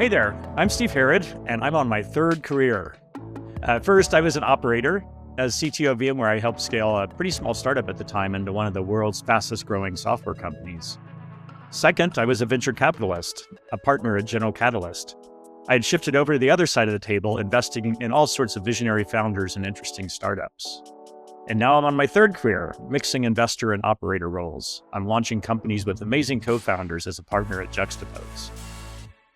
Hey there, I'm Steve Herod, and I'm on my third career. First, I was an operator. As CTO of VMware, I helped scale a pretty small startup at the time into one of the world's fastest growing software companies. Second, I was a venture capitalist, a partner at General Catalyst. I had shifted over to the other side of the table, investing in all sorts of visionary founders and interesting startups. And now I'm on my third career, mixing investor and operator roles. I'm launching companies with amazing co-founders as a partner at Juxtapose.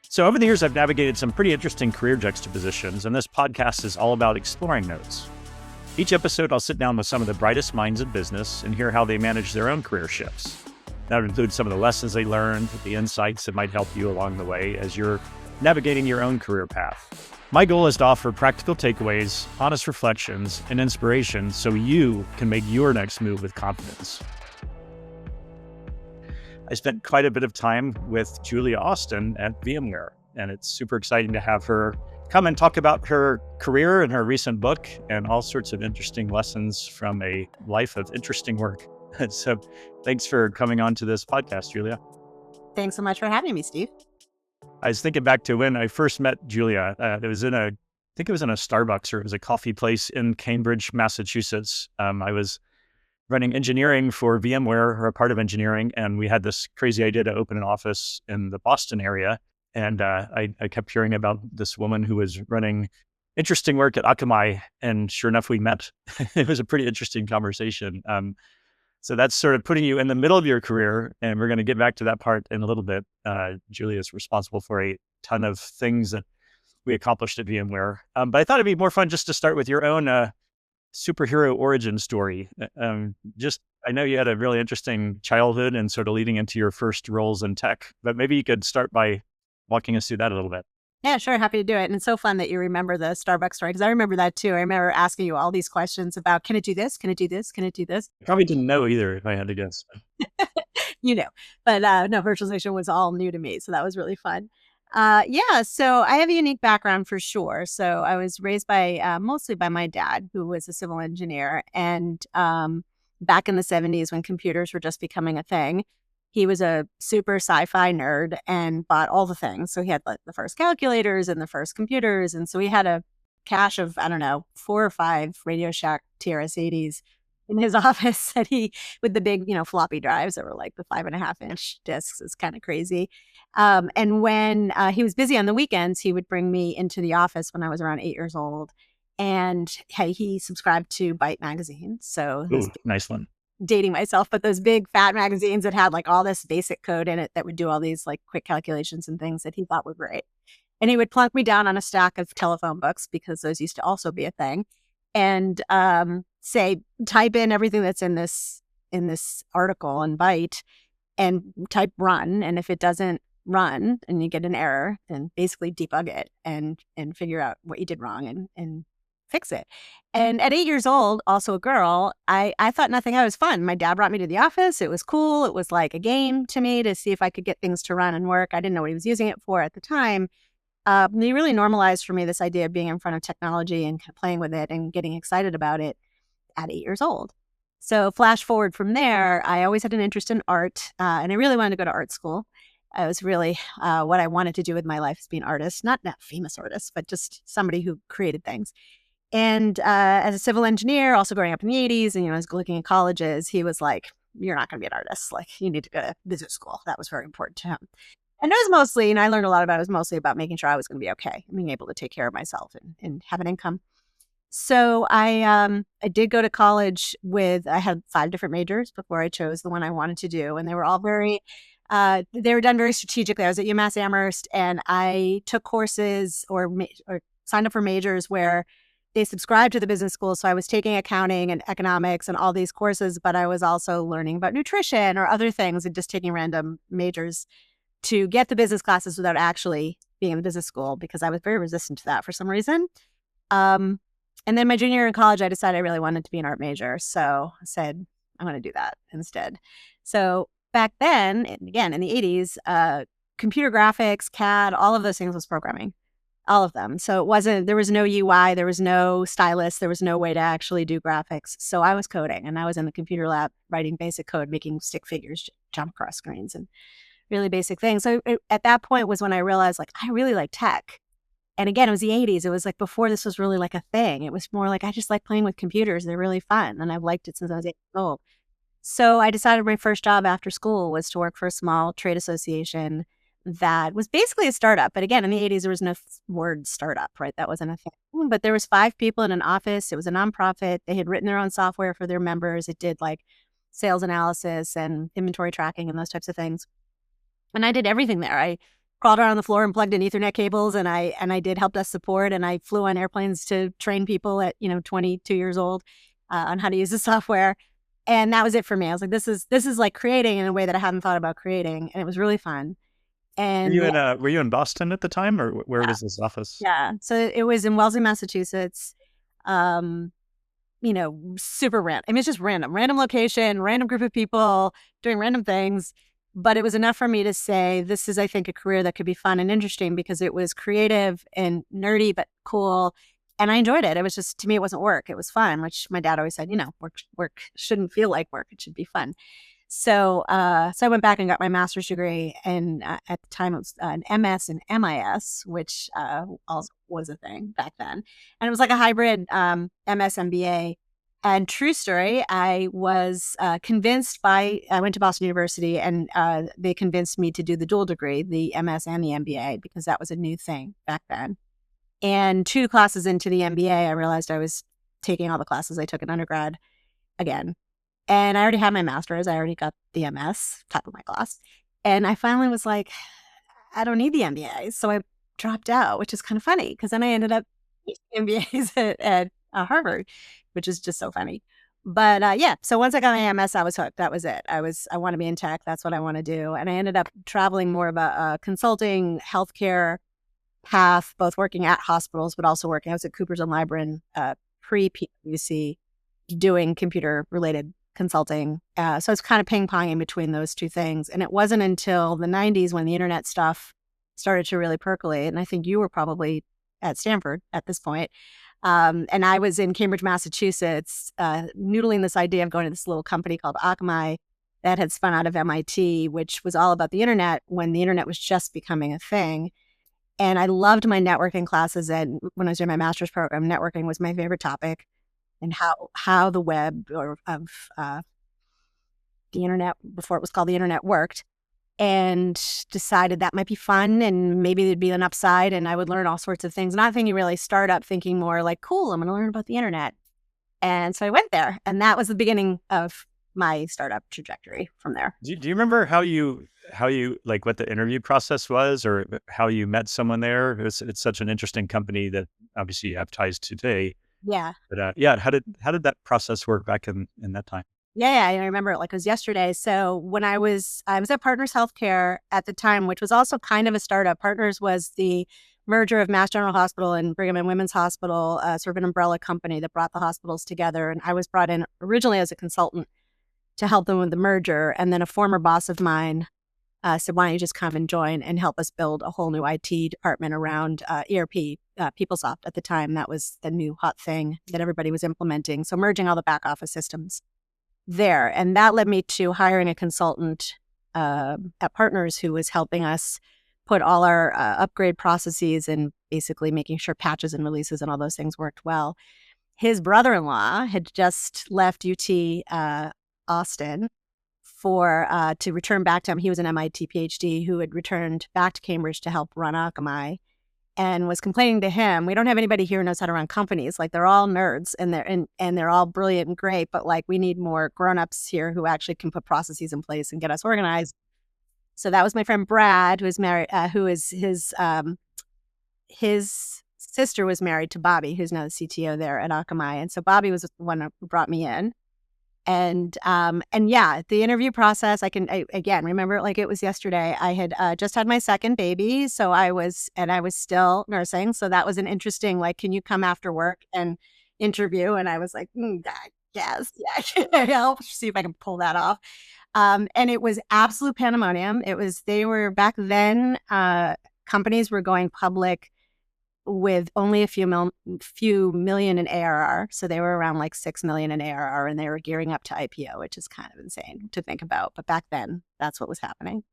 So over the years, I've navigated some pretty interesting career juxtapositions, and this podcast is all about exploring those. Each episode, I'll sit down with some of the brightest minds in business and hear how they manage their own career shifts. That would include some of the lessons they learned, the insights that might help you along the way as you're navigating your own career path. My goal is to offer practical takeaways, honest reflections, and inspiration so you can make your next move with confidence. I spent quite a bit of time with Julia Austin at VMware, and it's super exciting to have her come and talk about her career and her recent book and all sorts of interesting lessons from a life of interesting work. So thanks for coming on to this podcast, Julia. Thanks so much for having me, Steve. I was thinking back to when I first met Julia. It was I think it was in a Starbucks, or it was a coffee place in Cambridge, Massachusetts. I was running engineering for VMware, or a part of engineering, and we had this crazy idea to open an office in the Boston area. And I kept hearing about this woman who was running interesting work at Akamai, and sure enough, we met. It was a pretty interesting conversation. So that's sort of putting you in the middle of your career, and we're going to get back to that part in a little bit. Julia is responsible for a ton of things that we accomplished at VMware. But I thought it'd be more fun just to start with your own superhero origin story. I know you had a really interesting childhood and sort of leading into your first roles in tech, but maybe you could start by walking us through that a little bit. Yeah, sure. Happy to do it. And it's so fun that you remember the Starbucks story, because I remember that too. I remember asking you all these questions about, can it do this? Can it do this? Can it do this? I probably didn't know either, if I had to guess. But no, virtualization was all new to me. So that was really fun. So I have a unique background for sure. So I was raised by mostly by my dad, who was a civil engineer. And back in the 70s, when computers were just becoming a thing, he was a super sci-fi nerd and bought all the things. So he had the first calculators and the first computers. And so he had a cache of, 4 or 5 Radio Shack TRS-80s in his office that with the big, floppy drives that were like the 5.5-inch discs. It's kind of crazy. And when he was busy on the weekends, he would bring me into the office when I was around 8 years old. And he subscribed to Byte magazine. So nice one. Dating myself, but those big fat magazines that had like all this basic code in it that would do all these like quick calculations and things that he thought were great. And he would plunk me down on a stack of telephone books, because those used to also be a thing, and say, type in everything that's in this article in Byte and type run. And if it doesn't run and you get an error, then basically debug it and figure out what you did wrong and fix it. And at 8 years old, also a girl, I thought nothing. I was fun. My dad brought me to the office. It was cool. It was like a game to me to see if I could get things to run and work. I didn't know what he was using it for at the time. He really normalized for me this idea of being in front of technology and kind of playing with it and getting excited about it at 8 years old. So flash forward from there, I always had an interest in art, and I really wanted to go to art school. It was really what I wanted to do with my life, is be an artist, not famous artist, but just somebody who created things. And as a civil engineer, also growing up in the 80s, and I was looking at colleges, he was like, you're not going to be an artist. Like, you need to go to business school. That was very important to him. And it was mostly, and I learned a lot about it, was mostly about making sure I was going to be okay and being able to take care of myself and have an income. So I did go to college I had 5 different majors before I chose the one I wanted to do. And they were all they were done very strategically. I was at UMass Amherst, and I took courses or signed up for majors where they subscribed to the business school. So I was taking accounting and economics and all these courses, but I was also learning about nutrition or other things and just taking random majors to get the business classes without actually being in the business school, because I was very resistant to that for some reason. And then my junior year in college, I decided I really wanted to be an art major. So I said, I'm going to do that instead. So back then, and again, in the 80s, computer graphics, CAD, all of those things was programming. All of them. So there was no UI, there was no stylus, there was no way to actually do graphics. So I was coding, and I was in the computer lab writing basic code, making stick figures jump across screens. And really basic things. So at that point was when I realized like I really like tech. And again, it was the 80s. It was like before this was really like a thing. It was more like I just like playing with computers. They're really fun. And I've liked it since I was 8 years old. So I decided my first job after school was to work for a small trade association that was basically a startup. But again, in the 80s, there was no word startup, right? That wasn't a thing. But there was 5 people in an office. It was a nonprofit. They had written their own software for their members. It did like sales analysis and inventory tracking and those types of things. And I did everything there. I crawled around on the floor and plugged in Ethernet cables, and I did help desk support, and I flew on airplanes to train people at 22 years old on how to use the software. And that was it for me. I was like, this is like creating in a way that I hadn't thought about creating, and it was really fun. And Were you in Boston at the time, or where was this office? yeah, so it was in Wellesley, Massachusetts. Um, super random. I mean, it's just random location, random group of people doing random things. But it was enough for me to say, this is, I think, a career that could be fun and interesting because it was creative and nerdy, but cool. And I enjoyed it. It was just, to me, it wasn't work. It was fun, which my dad always said, work shouldn't feel like work. It should be fun. So I went back and got my master's degree. And at the time, it was an MS and MIS, which also was a thing back then. And it was like a hybrid MS MBA. And true story, I was convinced I went to Boston University, and they convinced me to do the dual degree, the MS and the MBA, because that was a new thing back then. And 2 classes into the MBA, I realized I was taking all the classes I took in undergrad again. And I already had my master's. I already got the MS, top of my class. And I finally was like, I don't need the MBA. So I dropped out, which is kind of funny because then I ended up MBAs at Harvard, which is just so funny. But yeah, so once I got my MS, I was hooked. That was it. I want to be in tech. That's what I want to do. And I ended up traveling more of a consulting healthcare path, both working at hospitals, but also working. I was at Coopers and Lybrand pre-PwC doing computer-related consulting. So it's kind of ping-ponging between those 2 things. And it wasn't until the 90s when the internet stuff started to really percolate. And I think you were probably at Stanford at this point. And I was in Cambridge, Massachusetts, noodling this idea of going to this little company called Akamai that had spun out of MIT, which was all about the internet when the internet was just becoming a thing. And I loved my networking classes. And when I was doing my master's program, networking was my favorite topic, and how the web of the internet, before it was called the internet, worked. And decided that might be fun and maybe there'd be an upside and I would learn all sorts of things. Not thinking really startup, thinking more like, cool, I'm going to learn about the internet. And so I went there, and that was the beginning of my startup trajectory from there. Do you remember how you like what the interview process was, or how you met someone there? It's such an interesting company that obviously you have ties to today. Yeah. But yeah, how did that process work back in that time? Yeah, I remember it like it was yesterday. So when I was at Partners Healthcare at the time, which was also kind of a startup. Partners was the merger of Mass General Hospital and Brigham and Women's Hospital, sort of an umbrella company that brought the hospitals together. And I was brought in originally as a consultant to help them with the merger. And then a former boss of mine said, why don't you just come and join and help us build a whole new IT department around ERP, PeopleSoft at the time. That was the new hot thing that everybody was implementing. So merging all the back office systems there. And that led me to hiring a consultant at Partners who was helping us put all our upgrade processes and basically making sure patches and releases and all those things worked well. His brother-in-law had just left UT Austin to return back to him. He was an MIT PhD who had returned back to Cambridge to help run Akamai, and was complaining to him, we don't have anybody here who knows how to run companies. Like, they're all nerds and they're all brilliant and great, but like, we need more grown-ups here who actually can put processes in place and get us organized. So that was my friend Brad, who is married, who is his sister was married to Bobby, who's now the CTO there at Akamai. And so Bobby was the one who brought me in. And yeah, the interview process, I again remember it like it was yesterday. I had just had my second baby, so I was still nursing. So that was an interesting, like, can you come after work and interview? And I was like, yes, yeah, I'll see if I can pull that off. And it was absolute pandemonium. They were back then, companies were going public with only a few million in ARR. So they were around like 6 million in ARR, and they were gearing up to IPO, which is kind of insane to think about. But back then, that's what was happening.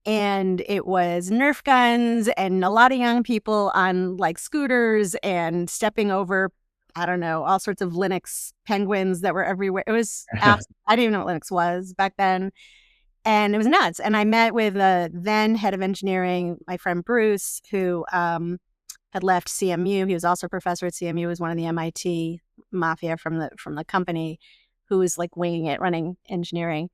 And it was Nerf guns and a lot of young people on like scooters and stepping over, I don't know, all sorts of Linux penguins that were everywhere. It was, I didn't even know what Linux was back then. And it was nuts. And I met with the then head of engineering, my friend Bruce, who had left CMU. He was also a professor at CMU, was one of the MIT mafia from the company, who was like winging it, running engineering.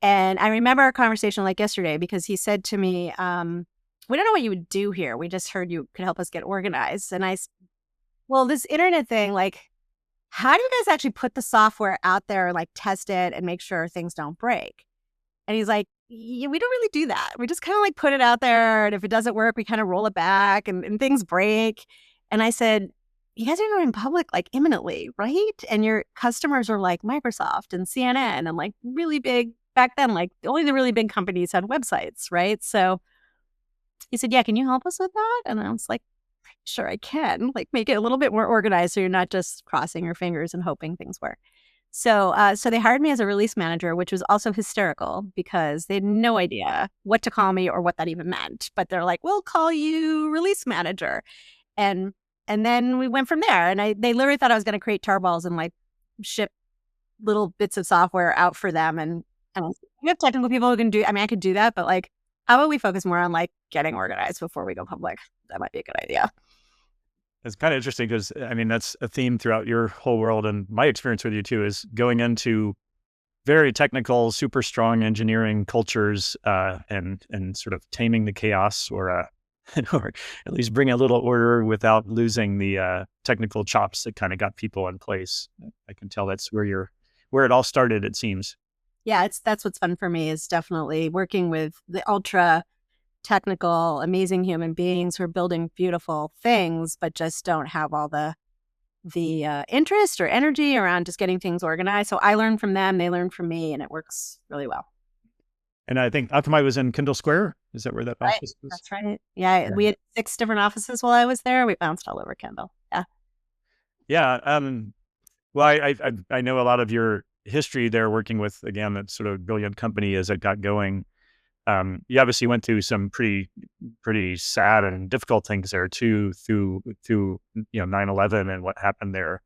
And I remember our conversation like yesterday because he said to me, we don't know what you would do here. We just heard you could help us get organized. And well, this internet thing, like, how do you guys actually put the software out there, like test it and make sure things don't break? And he's like, yeah, we don't really do that. We just kind of like put it out there. And if it doesn't work, we kind of roll it back and things break. And I said, you guys are going public like imminently, right? And your customers are like Microsoft and CNN and like really big back then, like only the really big companies had websites, right? So he said, yeah, can you help us with that? And I was like, sure, I can. Like make it a little bit more organized so you're not just crossing your fingers and hoping things work. So they hired me as a release manager, which was also hysterical because they had no idea what to call me or what that even meant. But they're like, we'll call you release manager. And then we went from there. And they literally thought I was going to create tarballs and like ship little bits of software out for them. And we have technical people who can do, I mean, I could do that, but like, how about we focus more on like getting organized before we go public? That might be a good idea. It's kind of interesting because, I mean, that's a theme throughout your whole world. And my experience with you too is going into very technical, super strong engineering cultures and sort of taming the chaos or or at least bring a little order without losing the technical chops that kind of got people in place. I can tell that's where it all started, it seems. Yeah, that's what's fun for me is definitely working with the ultra technical, amazing human beings who are building beautiful things, but just don't have all the interest or energy around just getting things organized. So I learn from them, they learn from me, and it works really well. And I think Akamai was in Kendall Square. Is that where that office was? That's right. Yeah, we had 6 different offices while I was there. We bounced all over Kendall. Yeah. Yeah. Well, I know a lot of your history there working with, again, that sort of brilliant company as it got going. You obviously went through some pretty sad and difficult things there too, through 9/11 and what happened there.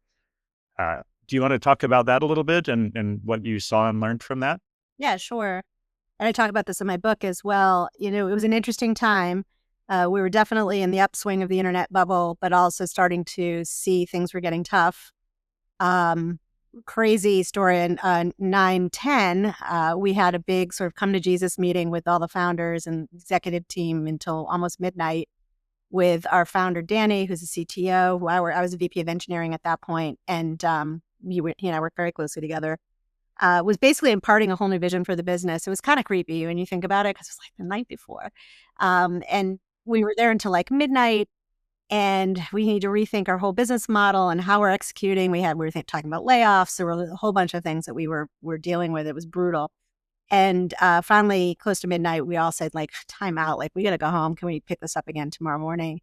Do you want to talk about that a little bit and what you saw and learned from that? Yeah, sure. And I talk about this in my book as well. You know, it was an interesting time. We were definitely in the upswing of the internet bubble, but also starting to see things were getting tough. Crazy story in 9/10, we had a big sort of come to Jesus meeting with all the founders and executive team until almost midnight with our founder, Danny, who's a CTO, who I was a VP of engineering at that point, and he and I worked very closely together. Was basically imparting a whole new vision for the business. It was kind of creepy when you think about it because it was like the night before. And we were there until like midnight. And we need to rethink our whole business model and how we're executing. We were talking about layoffs. There were a whole bunch of things that we were dealing with. It was brutal. And finally, close to midnight, we all said, like, time out. Like, we got to go home. Can we pick this up again tomorrow morning?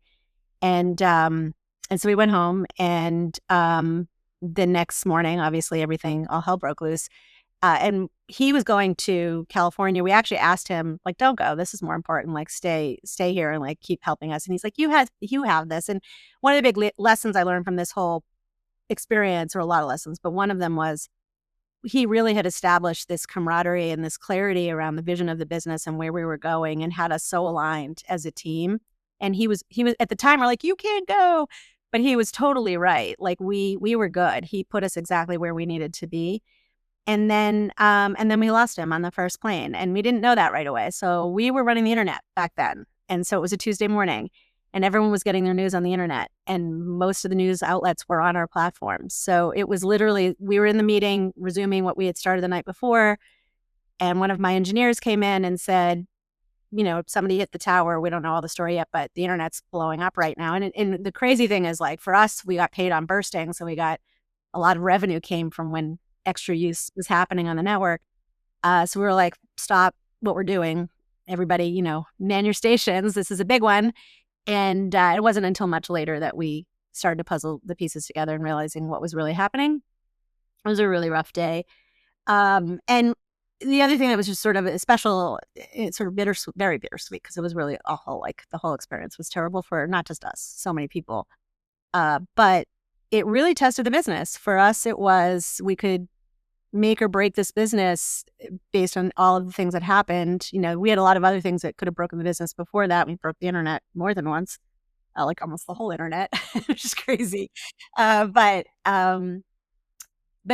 And so we went home. And the next morning, obviously, all hell broke loose. And he was going to California. We actually asked him, like, don't go. This is more important. Like, stay here and like keep helping us. And he's like, you have this. And one of the big lessons I learned from this whole experience, or a lot of lessons, but one of them was he really had established this camaraderie and this clarity around the vision of the business and where we were going and had us so aligned as a team. And he was at the time, we're like, you can't go. But he was totally right. Like we were good. He put us exactly where we needed to be. And then we lost him on the first plane, and we didn't know that right away. So we were running the internet back then. And so it was a Tuesday morning and everyone was getting their news on the internet, and most of the news outlets were on our platforms. So it was literally, we were in the meeting resuming what we had started the night before. And one of my engineers came in and said, somebody hit the tower. We don't know all the story yet, but the internet's blowing up right now. And the crazy thing is, like, for us, we got paid on bursting. So we got a lot of revenue came from when extra use was happening on the network. So we were like, stop what we're doing. Everybody, man your stations. This is a big one. And it wasn't until much later that we started to puzzle the pieces together and realizing what was really happening. It was a really rough day. And the other thing that was just sort of a special, it's sort of bittersweet, very bittersweet, because it was really awful. Like the whole experience was terrible for not just us, so many people. But it really tested the business. For us, it was, we could make or break this business based on all of the things that happened. We had a lot of other things that could have broken the business before that. We broke the internet more than once, like almost the whole internet, which is crazy. But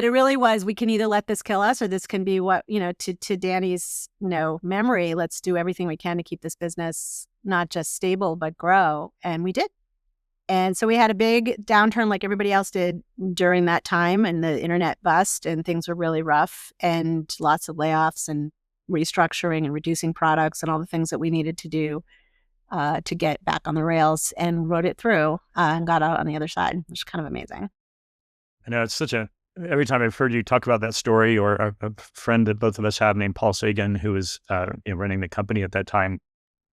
it really was, we can either let this kill us, or this can be what, to Danny's, memory, let's do everything we can to keep this business not just stable, but grow. And we did. And so we had a big downturn like everybody else did during that time, and the internet bust, and things were really rough, and lots of layoffs and restructuring and reducing products and all the things that we needed to do to get back on the rails, and rode it through and got out on the other side, which is kind of amazing. I know it's every time I've heard you talk about that story, or a friend that both of us have named Paul Sagan, who was running the company at that time,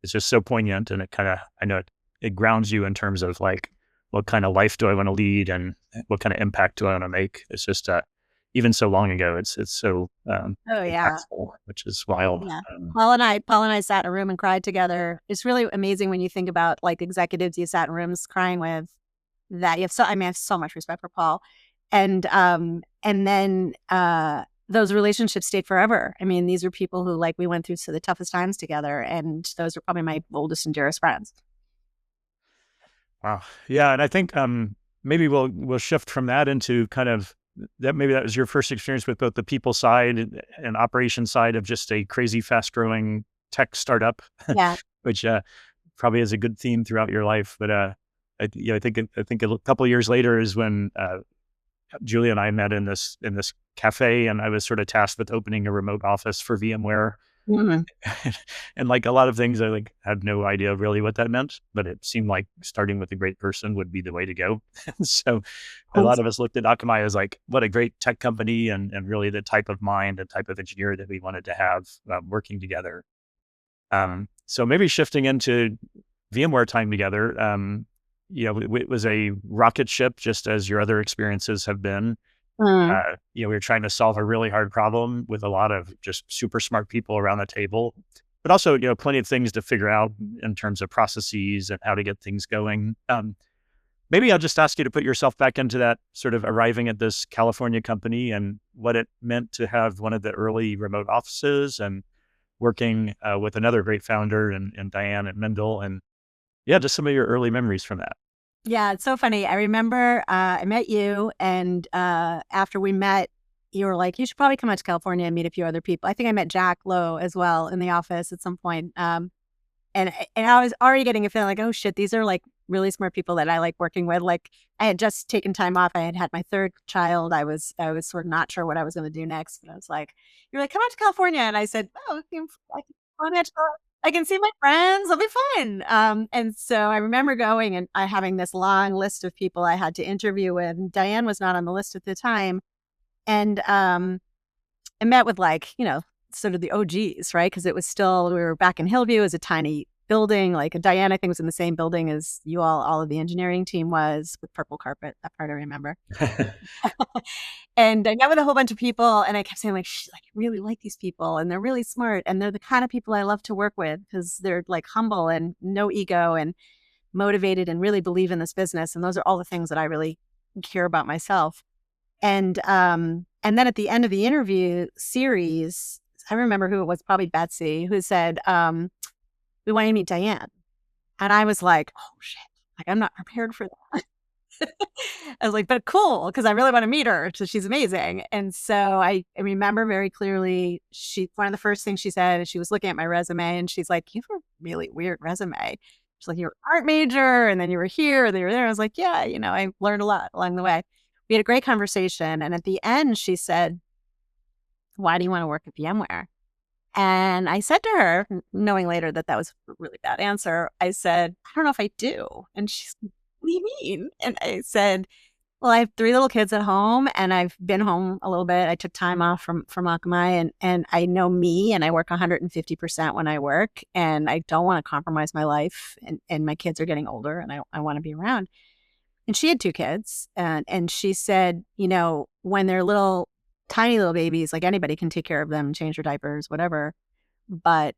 it's just so poignant. And I know it grounds you in terms of like, what kind of life do I want to lead, and what kind of impact do I want to make? It's just, even so long ago, it's so Oh yeah, impactful, which is wild. yeah. Paul and I sat in a room and cried together. It's really amazing when you think about like executives you sat in rooms crying with, that you have I have so much respect for Paul. And then those relationships stayed forever. I mean, these are people who, like, we went through the toughest times together, and those are probably my oldest and dearest friends. Wow. Yeah. And I think maybe we'll shift from that into kind of that. Maybe that was your first experience with both the people side and operation side of just a crazy, fast growing tech startup, Yeah. which probably is a good theme throughout your life. But I think a couple of years later is when Julia and I met in this cafe, and I was sort of tasked with opening a remote office for VMware. Mm-hmm. And like a lot of things, I had no idea really what that meant, but it seemed like starting with a great person would be the way to go. So a lot of us looked at Akamai as like, what a great tech company, and really the type of mind and type of engineer that we wanted to have working together. So maybe shifting into VMware time together, it was a rocket ship, just as your other experiences have been. We were trying to solve a really hard problem with a lot of just super smart people around the table, but also, plenty of things to figure out in terms of processes and how to get things going. Maybe I'll just ask you to put yourself back into that sort of arriving at this California company, and what it meant to have one of the early remote offices, and working with another great founder, and Diane at Mendel, and yeah, just some of your early memories from that. Yeah, it's so funny. I remember I met you, and after we met, you were like, you should probably come out to California and meet a few other people. I think I met Jack Lowe as well in the office at some point. And I was already getting a feeling like, oh shit, these are like really smart people that I like working with. Like, I had just taken time off. I had my third child. I was sort of not sure what I was going to do next. But I was like, you're like, come out to California. And I said, oh, I can see my friends. It'll be fun. And so I remember going and having this long list of people I had to interview with. And Diane was not on the list at the time. And I met with, like, sort of the OGs, right? Because it was still, we were back in Hillview. It was a tiny building. Like, Diane, I think, was in the same building as you all of the engineering team was, with purple carpet. That part I remember. And I met with a whole bunch of people, and I kept saying, like, I really like these people, and they're really smart, and they're the kind of people I love to work with, because they're like humble and no ego and motivated and really believe in this business. And those are all the things that I really care about myself. And then at the end of the interview series, I remember who it was, probably Betsy, who said, we want you to meet Diane. And I was like, oh shit, like, I'm not prepared for that. I was like, but cool, because I really want to meet her. So she's amazing. And so I remember very clearly, one of the first things she said, she was looking at my resume, and she's like, you have a really weird resume. She's like, you're an art major, and then you were here, and then you were there. I was like, yeah, I learned a lot along the way. We had a great conversation. And at the end, she said, why do you want to work at VMware? And I said to her, knowing later that was a really bad answer, I said, I don't know if I do. And she's like, what do you mean? And I said, well, I have 3 little kids at home, and I've been home a little bit. I took time off from Akamai, and I know me, and I work 150% when I work, and I don't want to compromise my life, and my kids are getting older, and I want to be around. And she had 2 kids, and she said, when they're little tiny little babies, like anybody can take care of them, change their diapers, whatever. But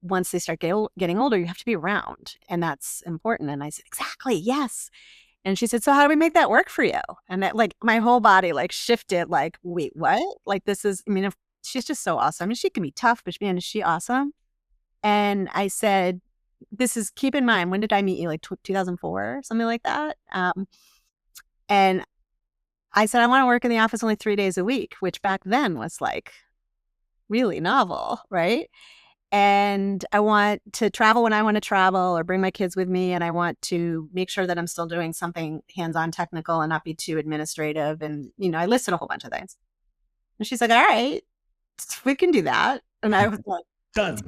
once they start getting older, you have to be around, and that's important. And I said, exactly, yes. And she said, so how do we make that work for you? And that, like, my whole body like shifted, like, wait, what? Like, this is, I mean, if, she's just so awesome. I mean, she can be tough, but man, is she awesome? And I said, this is, keep in mind, when did I meet you? Like 2004, something like that. And I said, I want to work in the office only 3 days a week, which back then was like really novel, right? And I want to travel when I want to travel or bring my kids with me. And I want to make sure that I'm still doing something hands-on technical and not be too administrative. And, I listed a whole bunch of things. And she's like, all right, we can do that. And I was like, Done.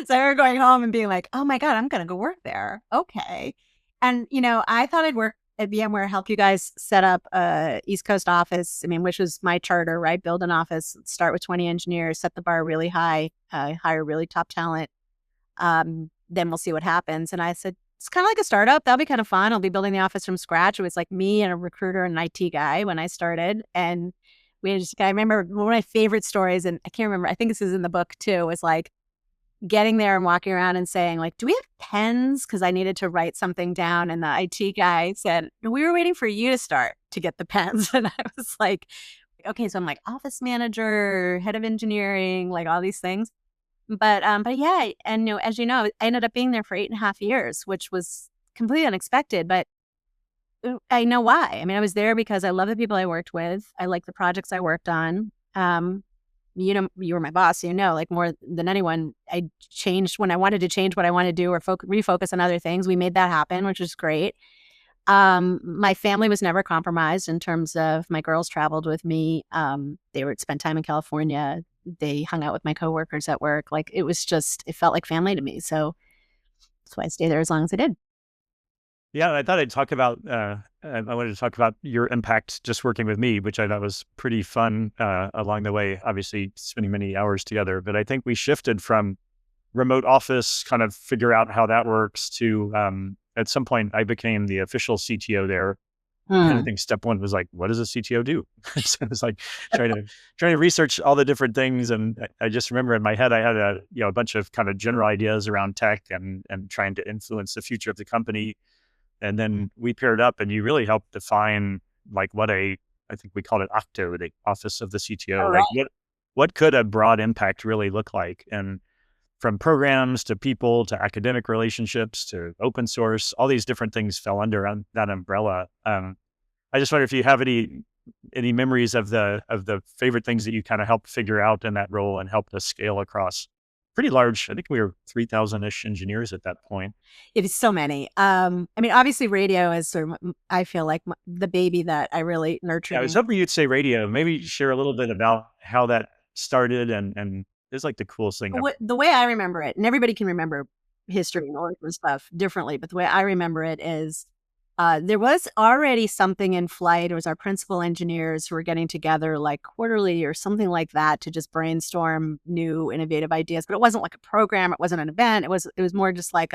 So I remember going home and being like, oh my God, I'm going to go work there. Okay. And, I thought I'd work at VMware, help you guys set up a East Coast office. I mean, which was my charter, right? Build an office, start with 20 engineers, set the bar really high, hire really top talent. Then we'll see what happens. And I said, it's kind of like a startup. That'll be kind of fun. I'll be building the office from scratch. It was like me and a recruiter and an IT guy when I started. And I remember one of my favorite stories, and I can't remember, I think this is in the book too, was like getting there and walking around and saying, like, do we have pens? Because I needed to write something down. And the IT guy said, we were waiting for you to start to get the pens. And I was like, okay, so I'm like office manager, head of engineering, like all these things. But yeah, and as you know, I ended up being there for 8.5 years, which was completely unexpected. But I know why. I mean, I was there because I love the people I worked with. I like the projects I worked on. You were my boss, like more than anyone, I changed when I wanted to change what I wanted to do or refocus on other things. We made that happen, which was great. My family was never compromised in terms of my girls traveled with me. They would spend time in California. They hung out with my coworkers at work. Like, it felt like family to me. So that's why I stayed there as long as I did. Yeah, I thought I'd talk about, I wanted to talk about your impact just working with me, which I thought was pretty fun along the way, obviously spending many hours together. But I think we shifted from remote office, kind of figure out how that works, to at some point I became the official CTO there. And I think step one was like, what does a CTO do? So it was like trying to research all the different things. And I just remember in my head, I had a bunch of kind of general ideas around tech and trying to influence the future of the company. And then we paired up, and you really helped define like I think we called it OCTO, the Office of the CTO. Oh, like right. what could a broad impact really look like? And from programs to people to academic relationships to open source, all these different things fell under that umbrella. I just wonder if you have any memories of the favorite things that you kind of helped figure out in that role and helped us scale across pretty large. I think we were 3,000-ish engineers at that point. It is so many. I mean, obviously radio is sort of, I feel like the baby that I really nurtured. Yeah, I was hoping you'd say radio. Maybe share a little bit about how that started and it's like the coolest thing. The way I remember it, and everybody can remember history and all that stuff differently, but the way I remember it is there was already something in flight. It was our principal engineers who were getting together like quarterly or something like that to just brainstorm new innovative ideas. But it wasn't like a program. It wasn't an event. It was more just like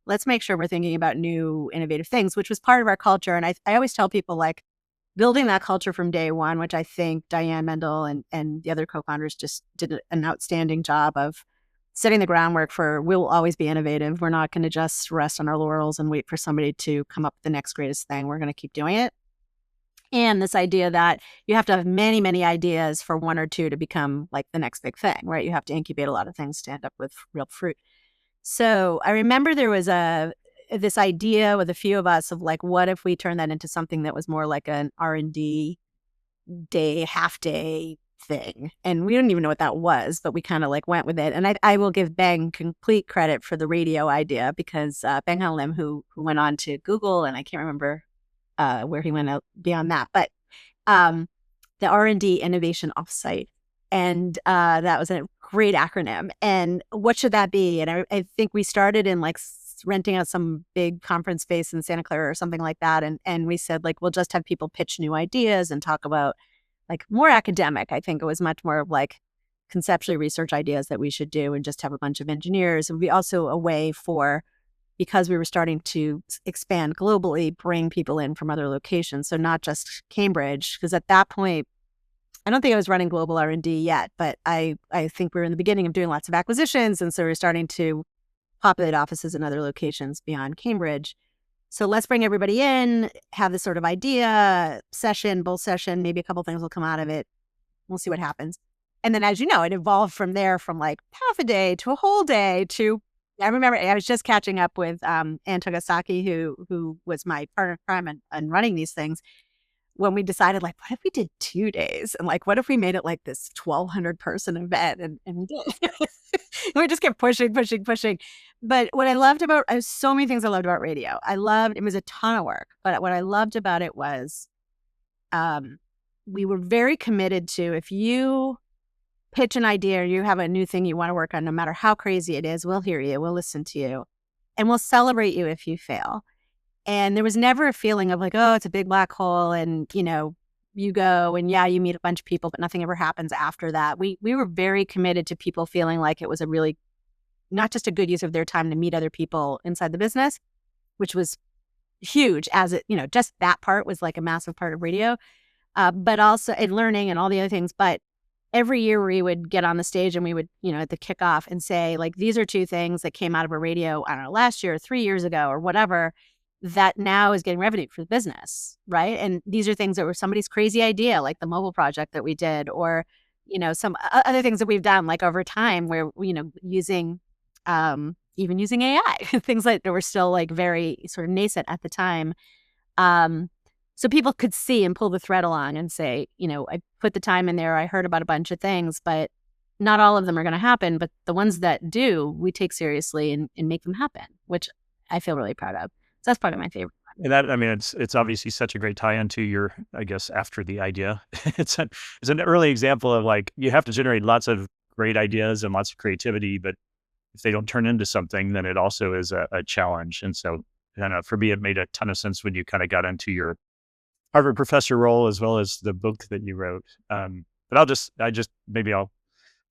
let's make sure we're thinking about new innovative things, which was part of our culture. And I always tell people, like, building that culture from day one, which I think Diane Mendel and the other co-founders just did an outstanding job of setting the groundwork for, we'll always be innovative. We're not going to just rest on our laurels and wait for somebody to come up with the next greatest thing. We're going to keep doing it. And this idea that you have to have many, many ideas for one or two to become like the next big thing, right? You have to incubate a lot of things to end up with real fruit. So I remember there was this idea with a few of us of like, what if we turn that into something that was more like an R&D day, half day thing? And we didn't even know what that was, but we kind of like went with it. And I will give Beng complete credit for the radio idea, because Beng Ha Lim, who went on to Google, and I can't remember where he went out beyond that, but the R&D Innovation Offsite. And that was a great acronym. And what should that be? And I think we started in like renting out some big conference space in Santa Clara or something like that. And we said, like, we'll just have people pitch new ideas and talk about like more academic. I think it was much more of like conceptually research ideas that we should do, and just have a bunch of engineers. And we also a way for because we were starting to expand globally, bring people in from other locations. So not just Cambridge, because at that point, I don't think I was running global R&D yet, but I think we were in the beginning of doing lots of acquisitions. And so we were starting to populate offices in other locations beyond Cambridge. So let's bring everybody in, have this sort of idea, session, bull session, maybe a couple things will come out of it. We'll see what happens. And then, as you know, it evolved from there, from like half a day to a whole day to, I remember I was just catching up with Ann Togasaki, who was my partner in crime and running these things, when we decided, like, what if we did 2 days? And like, what if we made it like this 1,200 person event? And we did. We just kept pushing. But what I loved about, I have so many things I loved about radio. It was a ton of work, but what I loved about it was we were very committed to, if you pitch an idea or you have a new thing you want to work on, no matter how crazy it is, we'll hear you, we'll listen to you, and we'll celebrate you if you fail. And there was never a feeling of like, oh, it's a big black hole and, you go and you meet a bunch of people, but nothing ever happens after that. We were very committed to people feeling like it was a really, not just a good use of their time to meet other people inside the business, which was huge, as it, just that part was like a massive part of radio, but also in learning and all the other things. But every year we would get on the stage and we would, at the kickoff and say, like, these are 2 things that came out of a radio, I don't know, last year or 3 years ago or whatever, that now is getting revenue for the business, right? And these are things that were somebody's crazy idea, like the mobile project that we did, or, some other things that we've done, like over time where, using, even using AI, things like that were still like very sort of nascent at the time. So people could see and pull the thread along and say, I put the time in there, I heard about a bunch of things, but not all of them are going to happen. But the ones that do, we take seriously and make them happen, which I feel really proud of. So that's part of my favorite. And that, I mean, it's obviously such a great tie-in to your, I guess, after the idea. It's an early example of like, you have to generate lots of great ideas and lots of creativity, but if they don't turn into something, then it also is a challenge. And so, for me, it made a ton of sense when you kind of got into your Harvard professor role as well as the book that you wrote. But I'll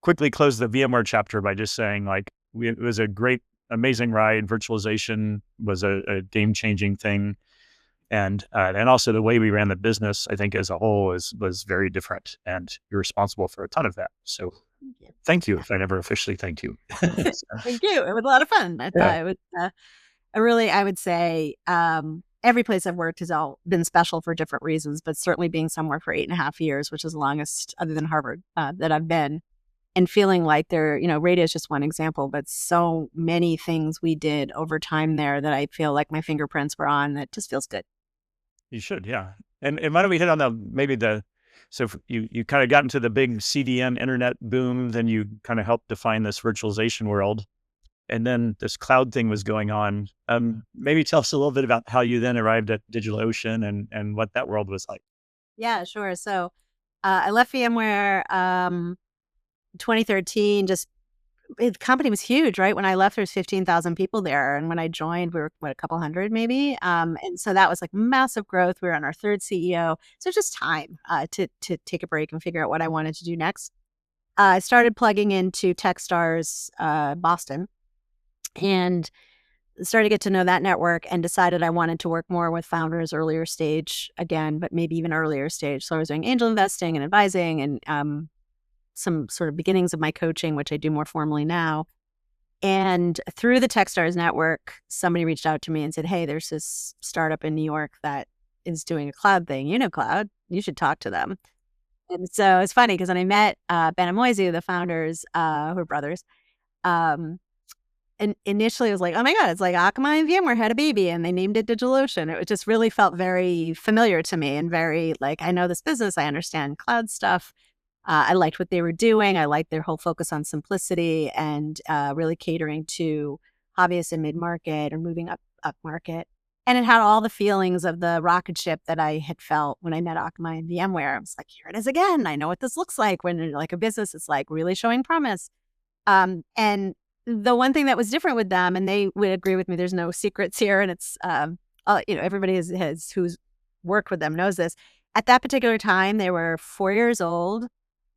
quickly close the VMware chapter by just saying, like, it was a great, amazing ride. Virtualization was a game-changing thing, and also the way we ran the business, I think, as a whole, was very different. And you're responsible for a ton of that. So, thank you. If I never officially thanked you, Thank you. It was a lot of fun. I thought it was. I would say every place I've worked has all been special for different reasons, but certainly being somewhere for 8.5 years, which is the longest other than Harvard that I've been. And feeling like radio is just one example, but so many things we did over time there that I feel like my fingerprints were on, that just feels good. You should, yeah. And why don't we hit on so you kind of got into the big CDN internet boom, then you kind of helped define this virtualization world. And then this cloud thing was going on. Maybe tell us a little bit about how you then arrived at DigitalOcean and what that world was like. Yeah, sure. So I left VMware 2013, the company was huge, right? When I left, there was 15,000 people there. And when I joined, we were, a couple hundred maybe. And so that was like massive growth. We were on our 3rd CEO. So just time to take a break and figure out what I wanted to do next. I started plugging into Techstars Boston and started to get to know that network and decided I wanted to work more with founders earlier stage again, but maybe even earlier stage. So I was doing angel investing and advising and some sort of beginnings of my coaching, which I do more formally now. And through the Techstars network, somebody reached out to me and said, hey, there's this startup in New York that is doing a cloud thing. Cloud, you should talk to them. And so it's funny because when I met Ben and Moisey, the founders, who are brothers, and initially it was like, oh my God, it's like Akamai and VMware had a baby and they named it DigitalOcean. It just really felt very familiar to me and very like, I know this business, I understand cloud stuff. I liked what they were doing. I liked their whole focus on simplicity and really catering to hobbyists and mid-market or moving up market. And it had all the feelings of the rocket ship that I had felt when I met Akamai and VMware. I was like, here it is again. I know what this looks like when like a business is like really showing promise. And the one thing that was different with them, and they would agree with me, there's no secrets here. And it's, everybody who's worked with them knows this. At that particular time, they were 4 years old.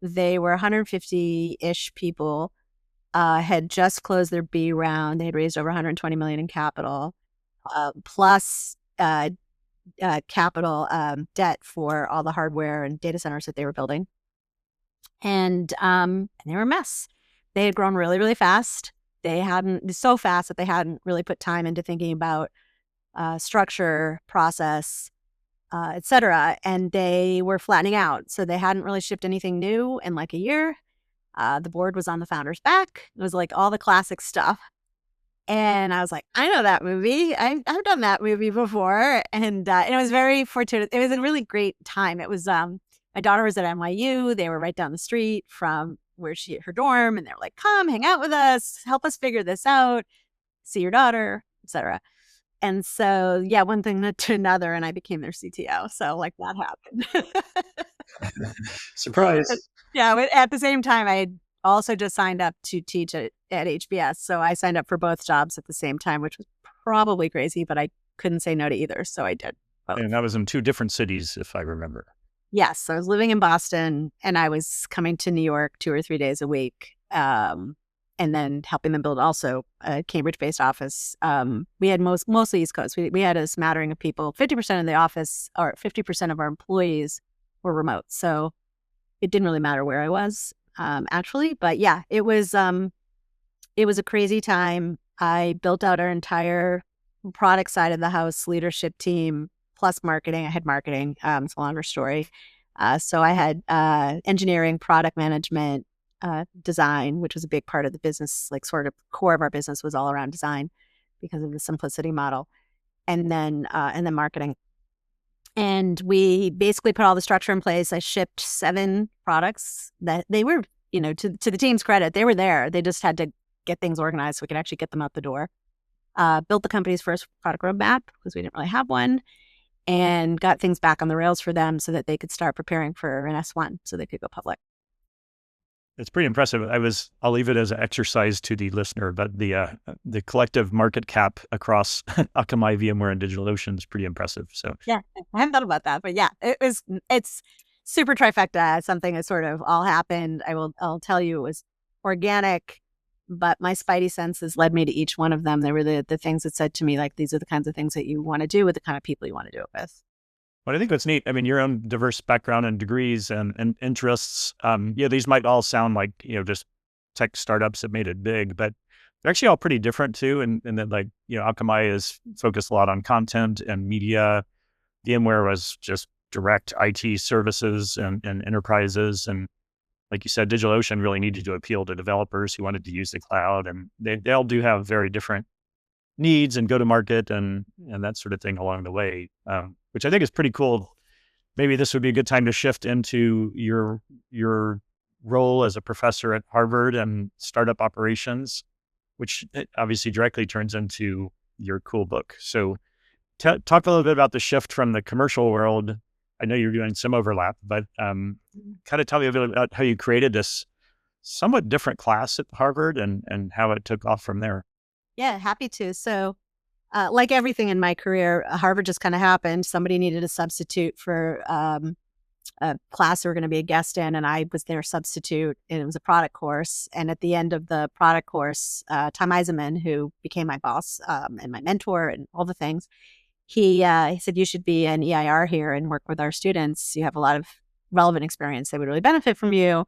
They were 150-ish people. had just closed their B round. They had raised over 120 million in capital, plus capital debt for all the hardware and data centers that they were building. And they were a mess. They had grown really, really fast. They hadn't, so fast that they hadn't really put time into thinking about structure, process, et cetera. And they were flattening out. So they hadn't really shipped anything new in like a year. The board was on the founder's back. It was like all the classic stuff. And I was like, I know that movie. I've done that movie before. And it was very fortuitous. It was a really great time. It was, my daughter was at NYU. They were right down the street from where her dorm. And they were like, come hang out with us, help us figure this out, see your daughter, etc. And so, yeah, one thing led to another, and I became their CTO. So like that happened. Surprise. Yeah, but at the same time, I had also just signed up to teach at HBS. So I signed up for both jobs at the same time, which was probably crazy, but I couldn't say no to either. So I did both. And that was in 2 different cities, if I remember. Yes, I was living in Boston, and I was coming to New York 2 or 3 days a week, and then helping them build also a Cambridge-based office. We had mostly East Coast. We had a smattering of people. 50% of the office, or 50% of our employees, were remote. So it didn't really matter where I was, actually. But yeah, it was a crazy time. I built out our entire product side of the house, leadership team, plus marketing. I had marketing. It's a longer story. So I had engineering, product management, design, which was a big part of the business, like sort of core of our business was all around design because of the simplicity model, and then marketing. And we basically put all the structure in place. I shipped 7 products that they were, to the team's credit, they were there. They just had to get things organized so we could actually get them out the door. Built the company's first product roadmap because we didn't really have one, and got things back on the rails for them so that they could start preparing for an S1 so they could go public. It's pretty impressive. I'll leave it as an exercise to the listener, but the collective market cap across Akamai, VMware, and DigitalOcean is pretty impressive. So yeah, I haven't thought about that, but yeah, it's super trifecta. Something that sort of all happened. I'll tell you, it was organic, but my spidey senses led me to each one of them. They were the things that said to me, like, these are the kinds of things that you want to do with the kind of people you want to do it with. But I think what's neat, I mean, your own diverse background and degrees and interests, these might all sound like, just tech startups that made it big, but they're actually all pretty different too. And that, like, Akamai is focused a lot on content and media. VMware was just direct IT services and enterprises. And like you said, DigitalOcean really needed to appeal to developers who wanted to use the cloud. And they all do have very different needs and go to market and that sort of thing along the way, which I think is pretty cool. Maybe this would be a good time to shift into your role as a professor at Harvard and startup operations, which obviously directly turns into your cool book. So talk a little bit about the shift from the commercial world. I know you're doing some overlap, but kind of tell me a bit about how you created this somewhat different class at Harvard and how it took off from there. Yeah, happy to. So like everything in my career, Harvard just kind of happened. Somebody needed a substitute for a class they were going to be a guest in, and I was their substitute, and it was a product course. And at the end of the product course, Tom Eisenman, who became my boss and my mentor and all the things, he said, you should be an EIR here and work with our students. You have a lot of relevant experience. They would really benefit from you.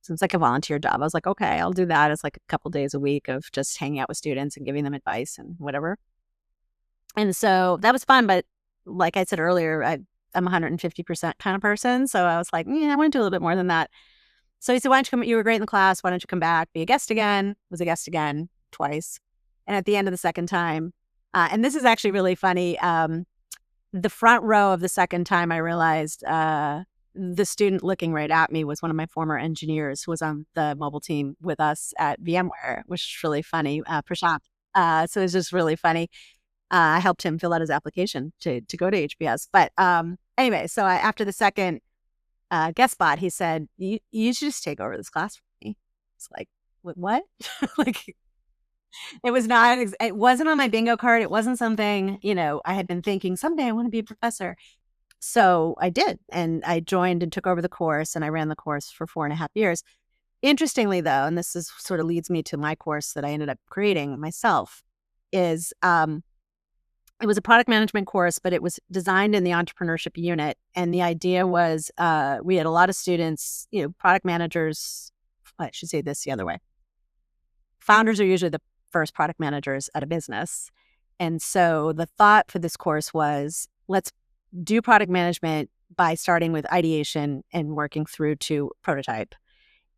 So it's like a volunteer job. I was like, okay, I'll do that. It's like a couple days a week of just hanging out with students and giving them advice and whatever. And so that was fun. But like I said earlier, I'm 150% kind of person. So I was like, I want to do a little bit more than that. So he said, why don't you come? You were great in the class. Why don't you come back, be a guest again? Was a guest again twice. And at the end of the second time, and this is actually really funny. The front row of the second time, I realized the student looking right at me was one of my former engineers who was on the mobile team with us at VMware, which is really funny, Prashant. So it was just really funny. I helped him fill out his application to go to HBS. But anyway, so after the second guest spot, he said, you should just take over this class for me. It's like, what? Like, it wasn't on my bingo card. It wasn't something, I had been thinking someday I want to be a professor. So I did. And I joined and took over the course, and I ran the course for 4.5 years. Interestingly, though, and this is sort of leads me to my course that I ended up creating myself, is it was a product management course, but it was designed in the entrepreneurship unit. And the idea was we had a lot of students, product managers. I should say this the other way. Founders are usually the first product managers at a business. And so the thought for this course was, let's do product management by starting with ideation and working through to prototype.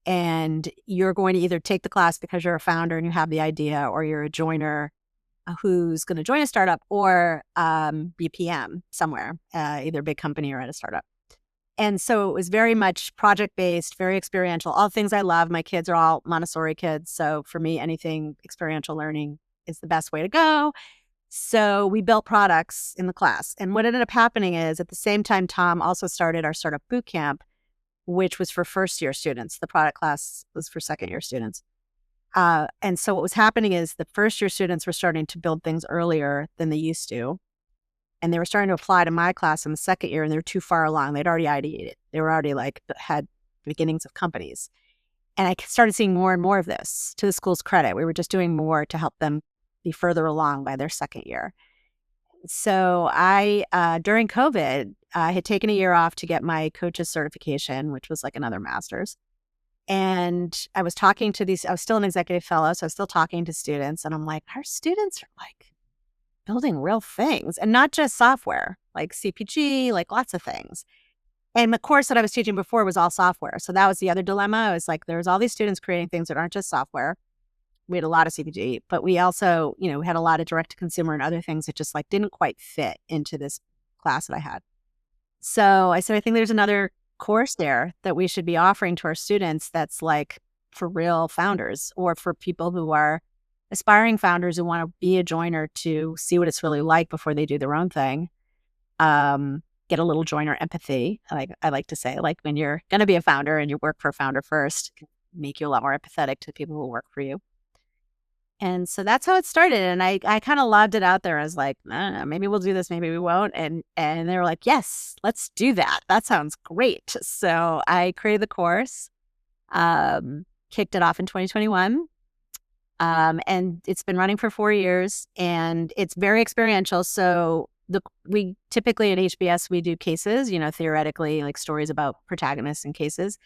And you're going to either take the class because you're a founder and you have the idea, or you're a joiner who's going to join a startup, or be PM somewhere, either a big company or at a startup. And so it was very much project-based, very experiential, all things I love. My kids are all Montessori kids. So for me, anything experiential learning is the best way to go. So we built products in the class. And what ended up happening is, at the same time, Tom also started our startup boot camp, which was for first-year students. The product class was for second-year students. And so what was happening is the first-year students were starting to build things earlier than they used to. And they were starting to apply to my class in the second year, and they were too far along. They'd already ideated. They were already had beginnings of companies. And I started seeing more and more of this. To the school's credit, we were just doing more to help them be further along by their second year. So I, during COVID, I had taken a year off to get my coach's certification, which was like another master's. And I was talking to I was still an executive fellow, so I was still talking to students. And I'm like, our students are like building real things, and not just software, like CPG, like lots of things. And the course that I was teaching before was all software. So that was the other dilemma. I was like, there's all these students creating things that aren't just software. We had a lot of CPG, but we also, had a lot of direct to consumer and other things that just like didn't quite fit into this class that I had. So I said, I think there's another course there that we should be offering to our students that's like for real founders, or for people who are aspiring founders who want to be a joiner to see what it's really like before they do their own thing. Get a little joiner empathy. I like to say, like, when you're going to be a founder and you work for a founder first, it can make you a lot more empathetic to people who work for you. And so that's how it started. And I kind of lobbed it out there as like, I don't know, maybe we'll do this, maybe we won't. And they were like, yes, let's do that. That sounds great. So I created the course, kicked it off in 2021. And it's been running for 4 years, and it's very experiential. So we typically at HBS, we do cases, theoretically, like stories about protagonists and cases.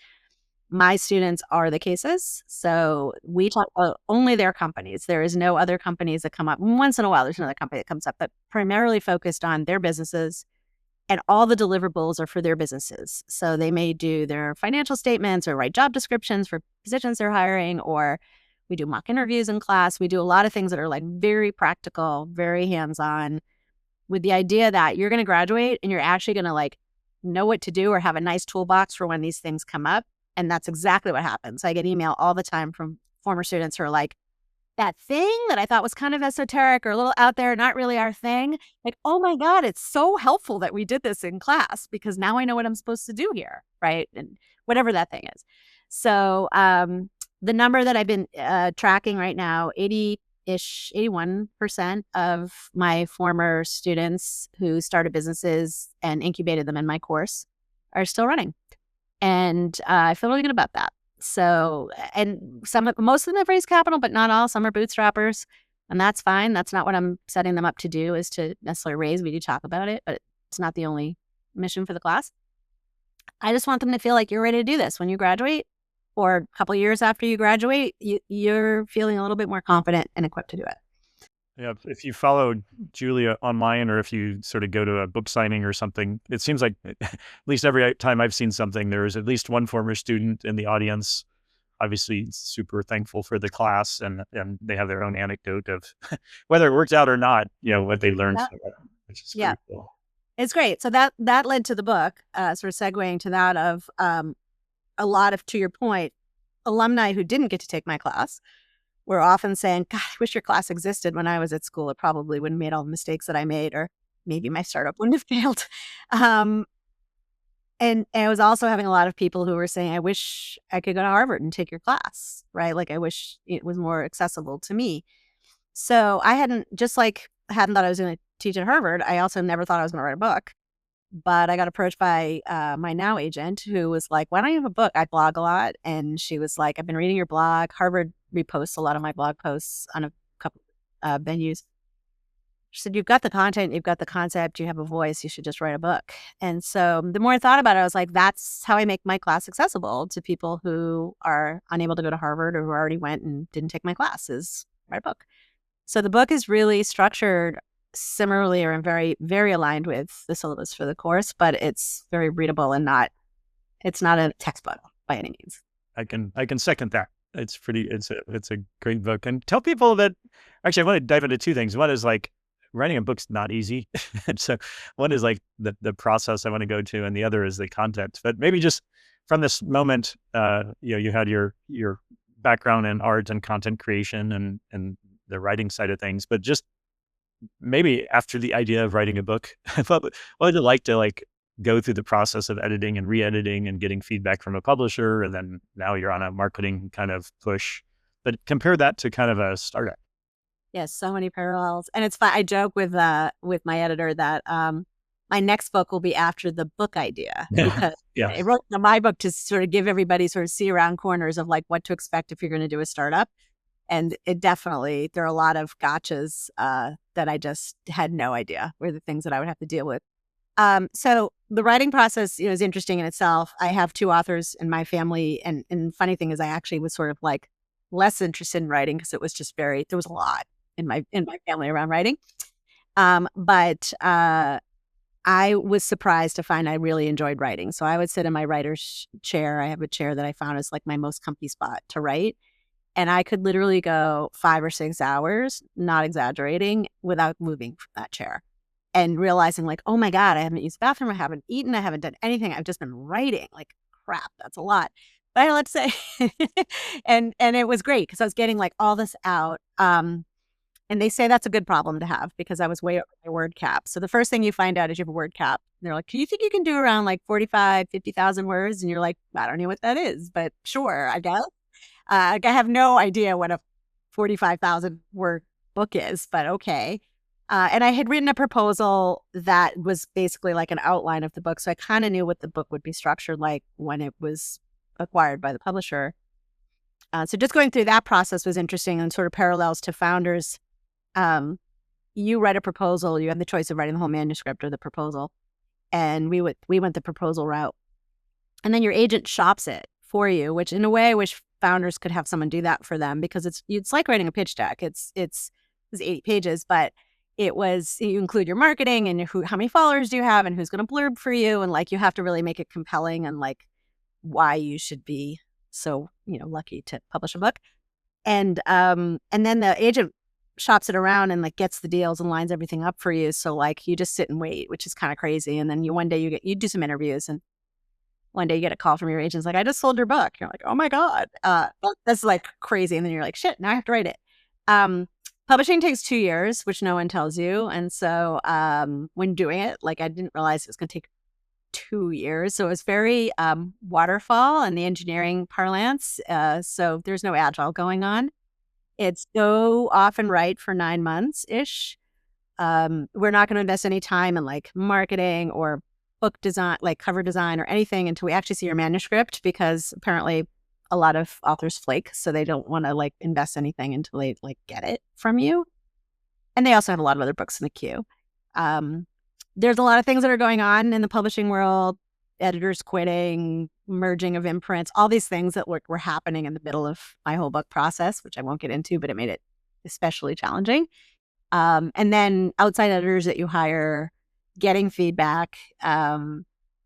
My students are the cases. So we talk about only their companies. There is no other companies that come up. Once in a while, there's another company that comes up, but primarily focused on their businesses, and all the deliverables are for their businesses. So they may do their financial statements or write job descriptions for positions they're hiring, or we do mock interviews in class. We do a lot of things that are like very practical, very hands-on, with the idea that you're going to graduate and you're actually going to like know what to do or have a nice toolbox for when these things come up. And that's exactly what happens. I get email all the time from former students who are like, that thing that I thought was kind of esoteric or a little out there, not really our thing. Like, oh my God, it's so helpful that we did this in class, because now I know what I'm supposed to do here, right? And whatever that thing is. So the number that I've been tracking right now, 81% of my former students who started businesses and incubated them in my course are still running. And I feel really good about that. So, and most of them have raised capital, but not all. Some are bootstrappers, and that's fine. That's not what I'm setting them up to do, is to necessarily raise. We do talk about it, but it's not the only mission for the class. I just want them to feel like you're ready to do this when you graduate, or a couple of years after you graduate, you're feeling a little bit more confident and equipped to do it. Yeah, if you follow Julia online, or if you sort of go to a book signing or something, it seems like at least every time I've seen something, there's at least one former student in the audience, obviously super thankful for the class, and they have their own anecdote of whether it works out or not, what they learned, which is pretty cool. It's great. So that led to the book, sort of segueing to that of a lot of, to your point, alumni who didn't get to take my class were often saying, God, I wish your class existed when I was at school. It probably wouldn't have made all the mistakes that I made, or maybe my startup wouldn't have failed. And I was also having a lot of people who were saying, I wish I could go to Harvard and take your class, right? Like, I wish it was more accessible to me. So I hadn't thought I was going to teach at Harvard. I also never thought I was going to write a book. But I got approached by my now agent who was like, why don't you have a book? I blog a lot. And she was like, I've been reading your blog. Harvard reposts a lot of my blog posts on a couple venues. She said, you've got the content, you've got the concept, you have a voice, you should just write a book. And so the more I thought about it, I was like, that's how I make my class accessible to people who are unable to go to Harvard or who already went and didn't take my class, is write a book. So the book is really structured similarly or very, very aligned with the syllabus for the course, but it's very readable and it's not a textbook by any means. I can second that. It's a great book. And tell people that, actually, I want to dive into two things. One is like, writing a book's not easy. And so one is like the process I want to go to, and the other is the content. But maybe just from this moment, you had your background in art and content creation and the writing side of things, but just maybe after the idea of writing a book, what would it like to go through the process of editing and re-editing and getting feedback from a publisher, and then now you're on a marketing kind of push, but compare that to kind of a startup. Yes, so many parallels. And it's fun. I joke with my editor that my next book will be after the book idea, because I wrote my book to sort of give everybody sort of see around corners of like what to expect if you're going to do a startup. And it definitely, there are a lot of gotchas that I just had no idea were the things that I would have to deal with. So the writing process, is interesting in itself. I have two authors in my family. And funny thing is I actually was sort of like less interested in writing because it was just there was a lot in my family around writing. But I was surprised to find I really enjoyed writing. So I would sit in my writer's chair. I have a chair that I found is like my most comfy spot to write. And I could literally go 5 or 6 hours, not exaggerating, without moving from that chair and realizing like, oh my God, I haven't used the bathroom. I haven't eaten. I haven't done anything. I've just been writing. Like, crap, that's a lot. But let's say, and it was great because I was getting like all this out. And they say that's a good problem to have because I was way over my word cap. So the first thing you find out is you have a word cap. And they're like, do you think you can do around like 45, 50,000 words? And you're like, I don't know what that is, but sure, I guess. I have no idea what a 45,000 word book is, but okay. And I had written a proposal that was basically like an outline of the book. So I kind of knew what the book would be structured like when it was acquired by the publisher. So just going through that process was interesting and sort of parallels to founders. You write a proposal, you have the choice of writing the whole manuscript or the proposal. And we went the proposal route. And then your agent shops it for you, which in a way I wish founders could have someone do that for them because it's like writing a pitch deck. It's 80 pages, but you include your marketing and how many followers do you have and who's going to blurb for you. And like, you have to really make it compelling and like why you should be so, lucky to publish a book. And then the agent shops it around and like gets the deals and lines everything up for you. So like you just sit and wait, which is kind of crazy. And then one day you do some interviews and one day you get a call from your agent. It's like, I just sold your book. You're like, oh my God. That's like crazy. And then you're like, shit, now I have to write it. Publishing takes 2 years, which no one tells you. And so when doing it, like I didn't realize it was going to take 2 years. So it was very waterfall in the engineering parlance. So there's no agile going on. It's go off and write for 9 months-ish. We're not going to invest any time in like marketing or book design, like cover design or anything until we actually see your manuscript, because apparently a lot of authors flake. So they don't want to like invest anything until they like get it from you. And they also have a lot of other books in the queue. There's a lot of things that are going on in the publishing world, editors quitting, merging of imprints, all these things that were happening in the middle of my whole book process, which I won't get into, but it made it especially challenging. And then outside editors that you hire, getting feedback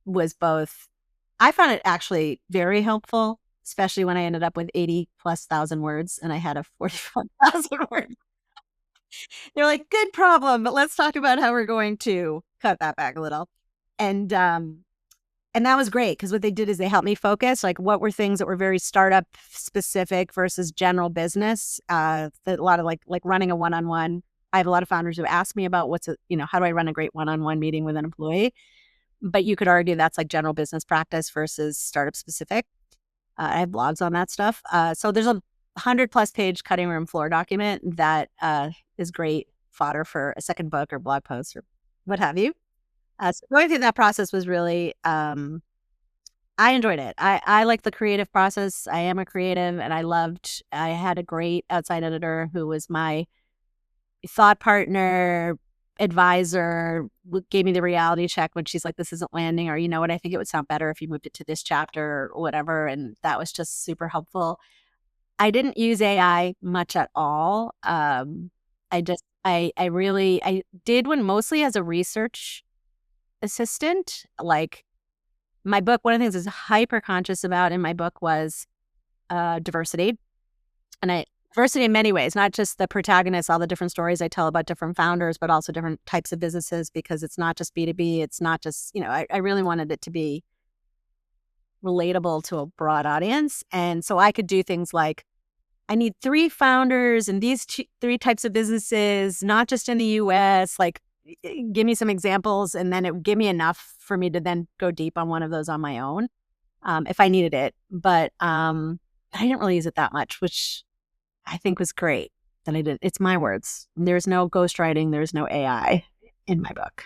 was both, I found it actually very helpful, especially when I ended up with 80,000+ words and I had a 45,000 words. They're like, good problem, but let's talk about how we're going to cut that back a little. And that was great because what they did is they helped me focus, like what were things that were very startup specific versus general business. A lot of like running a one-on-one. I have a lot of founders who ask me about how do I run a great one-on-one meeting with an employee? But you could argue that's like general business practice versus startup specific. I have blogs on that stuff. So there's a 100+ page cutting room floor document that is great fodder for a second book or blog post or what have you. So going through that process was really, I enjoyed it. I like the creative process. I am a creative, and I had a great outside editor who was my thought partner, advisor, gave me the reality check when she's like, this isn't landing, or, you know what, I think it would sound better if you moved it to this chapter or whatever. And that was just super helpful. I didn't use AI much at all. I did one mostly as a research assistant. Like my book, one of the things I was hyper conscious about in my book was diversity. And diversity in many ways, not just the protagonists, all the different stories I tell about different founders, but also different types of businesses, because it's not just B2B. It's not just, I really wanted it to be relatable to a broad audience. And so I could do things like, I need 3 founders and these 3 types of businesses, not just in the US, like give me some examples. And then it would give me enough for me to then go deep on one of those on my own if I needed it. But I didn't really use it that much, which I think was great that I didn't. It's my words. There's no ghostwriting. There's no AI in my book.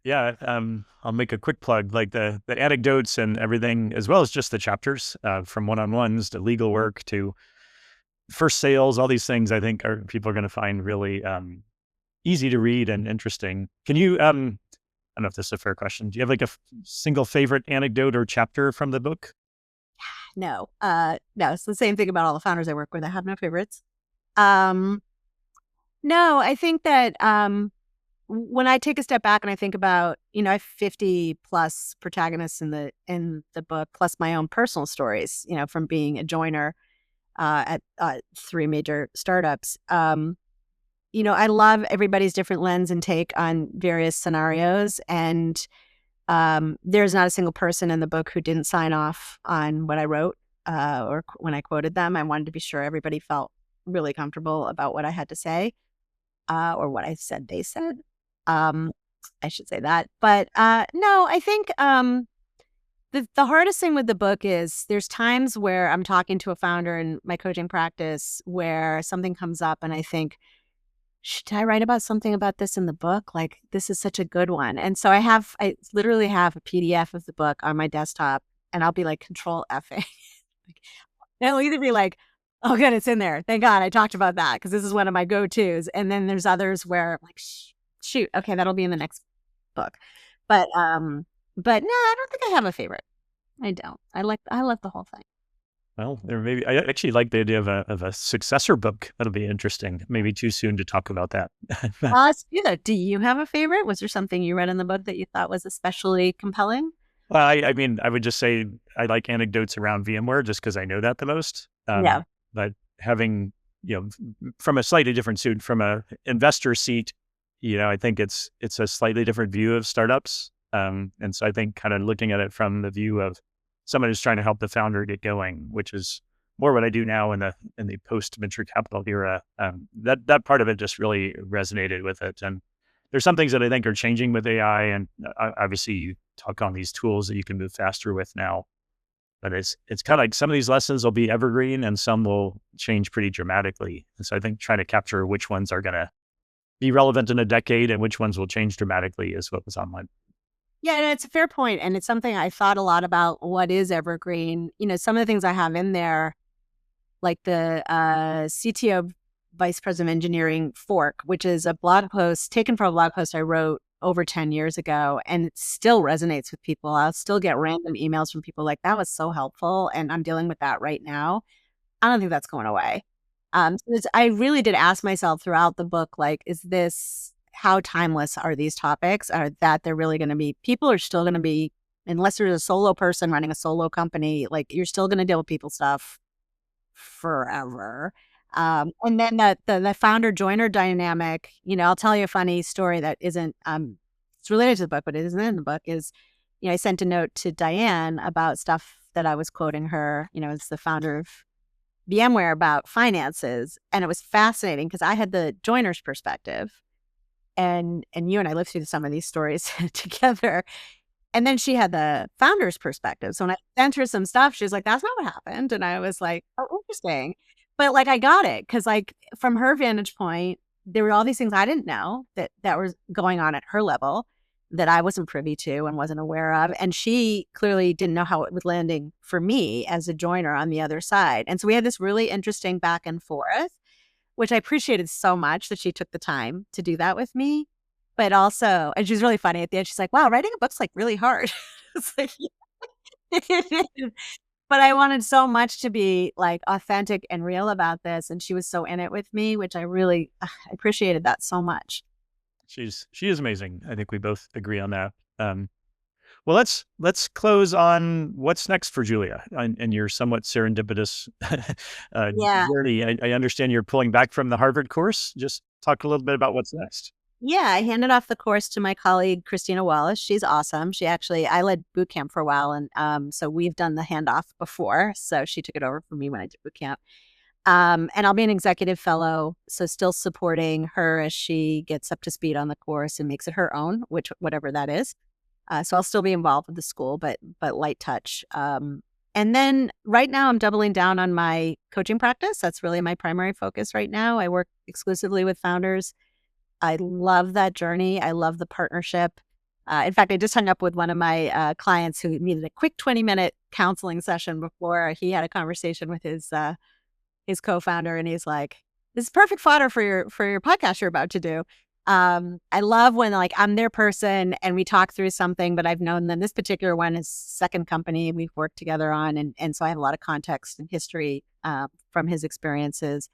Yeah, I'll make a quick plug, like the anecdotes and everything, as well as just the chapters, from one-on-ones to legal work to first sales. All these things I think people are going to find really easy to read and interesting. Can you? I don't know if this is a fair question. Do you have like a single favorite anecdote or chapter from the book? No, it's the same thing about all the founders I work with. I have no favorites. No, I think that when I take a step back and I think about, I have 50 plus protagonists in the book, plus my own personal stories, from being a joiner at 3 major startups. I love everybody's different lens and take on various scenarios. And there's not a single person in the book who didn't sign off on what I wrote or when I quoted them. I wanted to be sure everybody felt really comfortable about what I had to say or what I said they said. I should say that. But no, I think the hardest thing with the book is there's times where I'm talking to a founder in my coaching practice where something comes up and I think, should I write about something about this in the book? Like, this is such a good one. And so I literally have a PDF of the book on my desktop, and I'll be like, Control F. And it'll either be like, oh, good, it's in there. Thank God I talked about that because this is one of my go-tos. And then there's others where I'm like, shoot, okay, that'll be in the next book. But no, I don't think I have a favorite. I don't. I love the whole thing. Well, I actually like the idea of a successor book. That'll be interesting. Maybe too soon to talk about that. Let's do that. Do you have a favorite? Was there something you read in the book that you thought was especially compelling? Well, I mean, I would just say I like anecdotes around VMware just because I know that the most. Yeah. But having, from a slightly different suit, from a investor seat, I think it's a slightly different view of startups. And so I think kind of looking at it from the view of someone who's trying to help the founder get going, which is more what I do now in the post venture capital era. That part of it just really resonated with it. And there's some things that I think are changing with AI, and obviously you talk on these tools that you can move faster with now. But it's kind of like some of these lessons will be evergreen and some will change pretty dramatically. And so I think trying to capture which ones are going to be relevant in a decade and which ones will change dramatically is what was on my. Yeah, and it's a fair point, and it's something I thought a lot about. What is evergreen? Some of the things I have in there, like the CTO Vice President of Engineering fork, which is a blog post taken from a blog post I wrote over 10 years ago, and it still resonates with people. I'll still get random emails from people like, that was so helpful, and I'm dealing with that right now. I don't think that's going away. I really did ask myself throughout the book, like, how timeless are these topics? Are that they're really going to be, people are still going to be, unless there's a solo person running a solo company, like you're still going to deal with people stuff forever. And then the founder joiner dynamic, I'll tell you a funny story that isn't, it's related to the book, but it isn't in the book, is, I sent a note to Diane about stuff that I was quoting her, it's the founder of VMware, about finances. And it was fascinating because I had the joiner's perspective. And you and I lived through some of these stories together. And then she had the founder's perspective. So when I sent her some stuff, she was like, that's not what happened. And I was like, oh, interesting. But like, I got it. Cause like from her vantage point, there were all these things I didn't know that were going on at her level. that I wasn't privy to and wasn't aware of. And she clearly didn't know how it was landing for me as a joiner on the other side. And so we had this really interesting back and forth, which I appreciated so much that she took the time to do that with me. But also, and she's really funny at the end. She's like, wow, writing a book's like really hard. It's like, but I wanted so much to be like authentic and real about this. And she was so in it with me, which I really appreciated that so much. She is amazing. I think we both agree on that. Well, let's close on what's next for Julia and your somewhat serendipitous Yeah. journey. I understand you're pulling back from the Harvard course. Just talk a little bit about what's next. Yeah, I handed off the course to my colleague, Christina Wallace. She's awesome. I led boot camp for a while. And so we've done the handoff before. So she took it over for me when I did boot camp. And I'll be an executive fellow. So still supporting her as she gets up to speed on the course and makes it her own, whatever that is. So I'll still be involved with the school, but light touch. And then right now I'm doubling down on my coaching practice. That's really my primary focus right now. I work exclusively with founders. I love that journey. I love the partnership. In fact, I just hung up with one of my clients who needed a quick 20-minute counseling session before he had a conversation with his co-founder, and he's like, "This is perfect fodder for your podcast you're about to do." I love when like I'm their person and we talk through something, but I've known them. This particular one is second company we've worked together on, and so I have a lot of context and history from his experiences.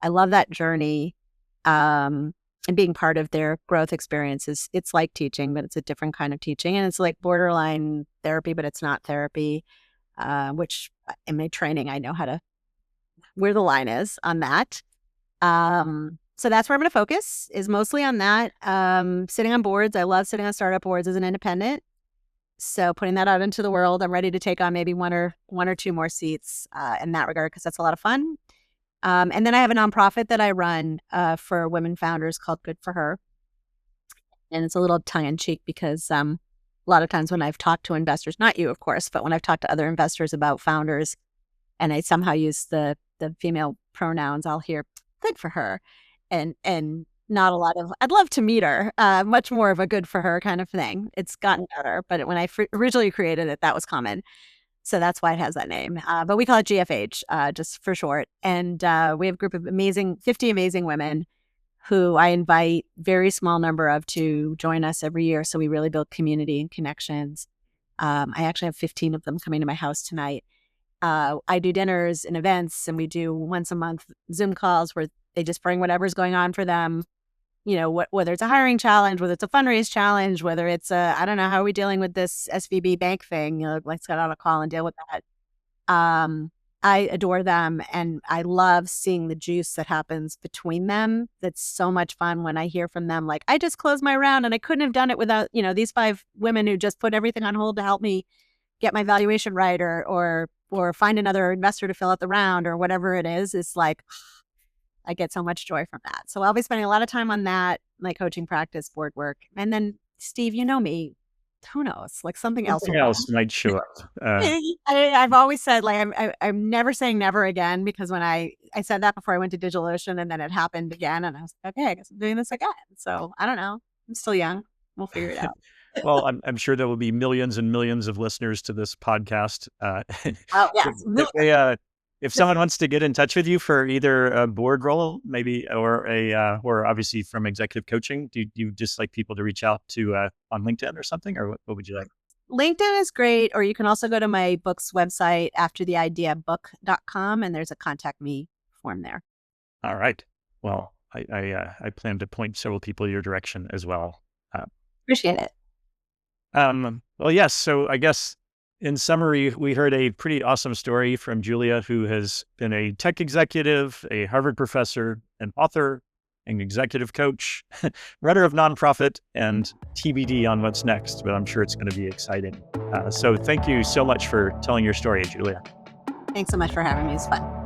I love that journey. And being part of their growth experiences, it's like teaching, but it's a different kind of teaching. And it's like borderline therapy, but it's not therapy, which in my training, I know where the line is on that. So that's where I'm going to focus, is mostly on that. Sitting on boards. I love sitting on startup boards as an independent. So putting that out into the world, I'm ready to take on maybe one or two more seats in that regard, because that's a lot of fun. And then I have a nonprofit that I run for women founders called Good for Her. And it's a little tongue in cheek because a lot of times when I've talked to investors, not you, of course, but when I've talked to other investors about founders and I somehow use the female pronouns, I'll hear good for her and not a lot of, I'd love to meet her, much more of a good for her kind of thing. It's gotten better. But when I originally created it, that was common. So that's why it has that name. But we call it GFH, just for short. And we have a group of 50 amazing women who I invite very small number of to join us every year. So we really build community and connections. I actually have 15 of them coming to my house tonight. I do dinners and events, and we do once a month Zoom calls where they just bring whatever's going on for them. You know, whether it's a hiring challenge, whether it's a fundraise challenge, whether it's I don't know, how are we dealing with this SVB bank thing? You know, let's get on a call and deal with that. I adore them, and I love seeing the juice that happens between them. That's so much fun when I hear from them, like, I just closed my round and I couldn't have done it without, these 5 women who just put everything on hold to help me get my valuation right, or find another investor to fill out the round, or whatever it is. It's like, I get so much joy from that. So I'll be spending a lot of time on that, my coaching practice, board work. And then, Steve, you know me, who knows, like something else might show up. I've always said, like, I'm never saying never again, because when I said that before I went to DigitalOcean, and then it happened again, and I was like, okay, I guess I'm doing this again. So I don't know. I'm still young. We'll figure it out. Well, I'm sure there will be millions and millions of listeners to this podcast. Oh, yes. If someone wants to get in touch with you for either a board role, maybe, or or obviously from executive coaching, do you just like people to reach out to on LinkedIn or something, or what would you like? LinkedIn is great, or you can also go to my book's website, aftertheideabook.com, and there's a contact me form there. All right. Well, I plan to point several people your direction as well. Appreciate it. Well, yes. So I guess in summary, we heard a pretty awesome story from Julia, who has been a tech executive, a Harvard professor, an author, an executive coach, runner of nonprofit, and TBD on what's next. But I'm sure it's going to be exciting. So thank you so much for telling your story, Julia. Thanks so much for having me. It's fun.